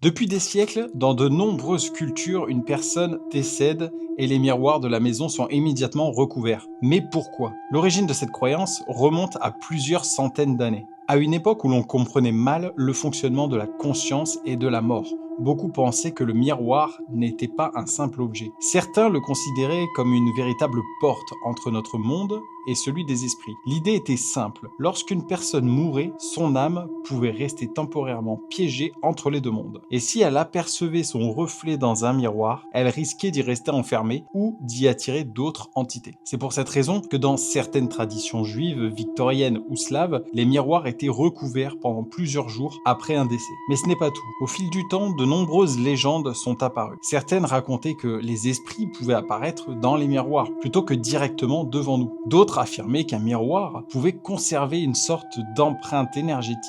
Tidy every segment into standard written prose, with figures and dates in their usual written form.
Depuis des siècles, dans de nombreuses cultures, une personne décède et les miroirs de la maison sont immédiatement recouverts. Mais pourquoi? L'origine de cette croyance remonte à plusieurs centaines d'années. À une époque où l'on comprenait mal le fonctionnement de la conscience et de la mort, beaucoup pensaient que le miroir n'était pas un simple objet. Certains le considéraient comme une véritable porte entre notre monde et celui des esprits. L'idée était simple. Lorsqu'une personne mourait, son âme pouvait rester temporairement piégée entre les deux mondes. Et si elle apercevait son reflet dans un miroir, elle risquait d'y rester enfermée ou d'y attirer d'autres entités. C'est pour cette raison que dans certaines traditions juives, victoriennes ou slaves, les miroirs étaient recouverts pendant plusieurs jours après un décès. Mais ce n'est pas tout. Au fil du temps, de nombreuses légendes sont apparues. Certaines racontaient que les esprits pouvaient apparaître dans les miroirs plutôt que directement devant nous. D'autres affirmaient qu'un miroir pouvait conserver une sorte d'empreinte énergétique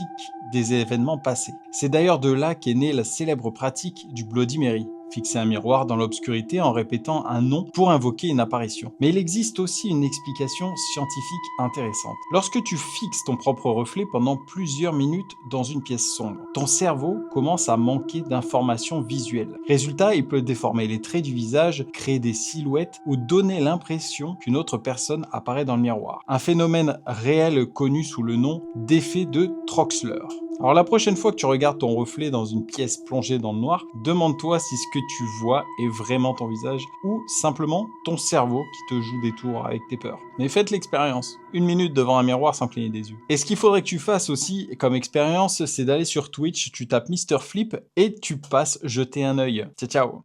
des événements passés. C'est d'ailleurs de là qu'est née la célèbre pratique du Bloody Mary. Fixer un miroir dans l'obscurité en répétant un nom pour invoquer une apparition. Mais il existe aussi une explication scientifique intéressante. Lorsque tu fixes ton propre reflet pendant plusieurs minutes dans une pièce sombre, ton cerveau commence à manquer d'informations visuelles. Résultat, il peut déformer les traits du visage, créer des silhouettes ou donner l'impression qu'une autre personne apparaît dans le miroir. Un phénomène réel connu sous le nom d'effet de Troxler. Alors la prochaine fois que tu regardes ton reflet dans une pièce plongée dans le noir, demande-toi si ce que tu vois est vraiment ton visage ou simplement ton cerveau qui te joue des tours avec tes peurs. Mais faites l'expérience. Une minute devant un miroir sans cligner des yeux. Et ce qu'il faudrait que tu fasses aussi comme expérience, c'est d'aller sur Twitch, tu tapes Mr Flip et tu passes jeter un œil. Ciao ciao.